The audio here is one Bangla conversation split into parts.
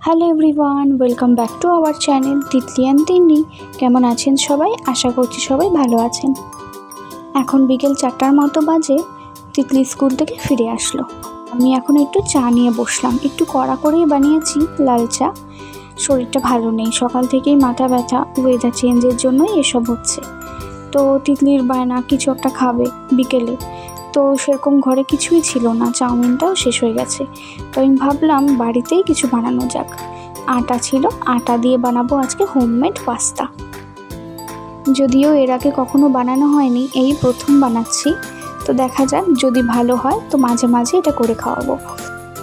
Hello everyone, welcome back to our channel Titli and Tinni. কেমন আছেন সবাই? আশা করছি সবাই ভালো আছেন। এখন বিকেল 4টার মতো বাজে। তিতলি স্কুল থেকে ফিরে আসলো। আমি এখন একটু চা নিয়ে বসলাম। একটু কড়া করেই বানিয়েছি লাল চা। শরীরটা ভালো নেই, সকাল থেকেই মাথা ব্যথা, ওয়েদার চেঞ্জের জন্যই এসব হচ্ছে। তো তিতলির বায়না কিছু একটা খাবে বিকেলে, তো সেরকম ঘরে কিছুই ছিল না, চাউমিনটাও শেষ হয়ে গেছে। তো আমি ভাবলাম বাড়িতেই কিছু বানানো যাক। আটা ছিল, আটা দিয়ে বানাবো আজকে হোমমেড পাস্তা। যদিও এর আগে কখনো বানানো হয়নি, এই প্রথম বানাচ্ছি। তো দেখা যাক, যদি ভালো হয় তো মাঝে মাঝে এটা করে খাওয়াবো।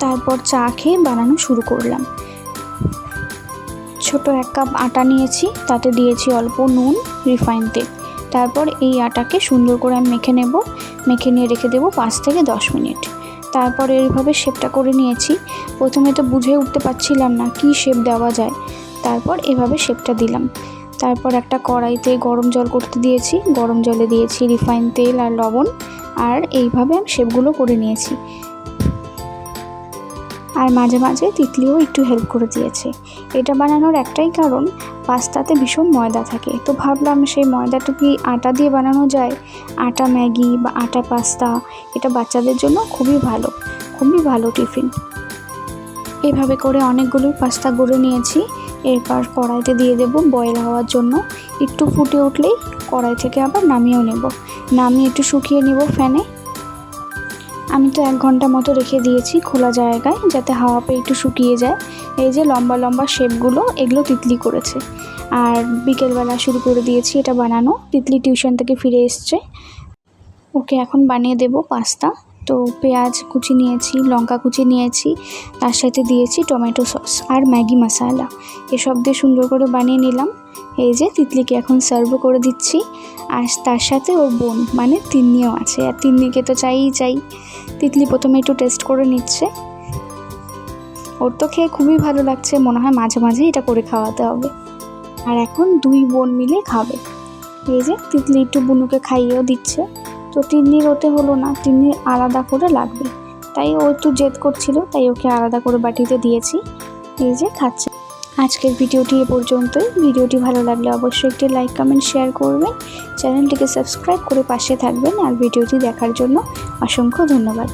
তারপর চা খেয়ে বানানো শুরু করলাম। ছোট 1 কাপ আটা নিয়েছি, তাতে দিয়েছি অল্প নুন, রিফাইন তেল। তারপর এই আটাকে সুন্দর করে আমি মেখে নেব। মেখে নিয়ে রেখে দেবো 5 থেকে 10 মিনিট। তারপর এইভাবে শেপটা করে নিয়েছি। প্রথমে তো বুঝে উঠতে পারছিলাম না কি শেপ দেওয়া যায়, তারপর এভাবে শেপটা দিলাম। তারপর একটা কড়াইতে গরম জল করতে দিয়েছি, গরম জলে দিয়েছি রিফাইন তেল আর লবণ, আর এইভাবে আমি শেপগুলো করে নিয়েছি। আর মাঝে মাঝে তিতলিও একটু হেল্প করে দিয়েছে। এটা বানানোর একটাই কারণ, পাস্তাতে ভীষণ ময়দা থাকে। তো ভাবলাম সেই ময়দাটা কি আটা দিয়ে বানানো যায়। আটা ম্যাগি বা আটা পাস্তা, এটা বাচ্চাদের জন্য খুবই ভালো টিফিন। এভাবে করে অনেকগুলোই পাস্তা গড়ে নিয়েছি। এরপর কড়াইতে দিয়ে দেব বয়েল হওয়ার জন্য। একটু ফুটে উঠলেই কড়াই থেকে আবার নামিয়েও নেব। নামিয়ে একটু শুকিয়ে নেব ফ্যানে। আমি তো 1 ঘন্টা মতো রেখে দিয়েছি খোলা জায়গায়, যাতে হাওয়া পেয়ে একটু শুকিয়ে যায়। এই যে লম্বা লম্বা শেপগুলো, এগুলো তিতলি করেছে। আর বিকেলবেলা শুরু করে দিয়েছি এটা বানানো। তিতলি টিউশন থেকে ফিরে এসছে, ওকে এখন বানিয়ে দেব পাস্তা। তো পেঁয়াজ কুচি নিয়েছি, লঙ্কা কুচি নিয়েছি, তার সাথে দিয়েছি টমেটো সস আর ম্যাগি মশলা। এসব দিয়ে সুন্দর করে বানিয়ে নিলাম। এই যে তিতলিকে এখন সার্ভ করে দিচ্ছি। আর তার সাথে ওর বোন মানে তিন্নিও আছে, আর তিন্নিকে তো চাই। তিতলি প্রথমে একটু টেস্ট করে নিচ্ছে। ওর তো খেয়ে খুবই ভালো লাগছে, মনে হয় মাঝে মাঝে এটা করে খাওয়াতে হবে। আর এখন 2 বোন মিলে খাবে। এই যে তিতলি একটু বুনুকে খাইয়েও দিচ্ছে। তো তিন্নির ওতে হলো না, তিন্নির আলাদা করে লাগবে, তাই ও একটু জেদ করছিল, তাই ওকে আলাদা করে বাটিতে দিয়েছি। এই যে খাচ্ছে। আজকের ভিডিওটি এ পর্যন্তই। ভিডিওটি ভালো লাগলে অবশ্যই একটি লাইক, কমেন্ট, শেয়ার করবেন। চ্যানেলটিকে সাবস্ক্রাইব করে পাশে থাকবেন। আর ভিডিওটি দেখার জন্য অসংখ্য ধন্যবাদ।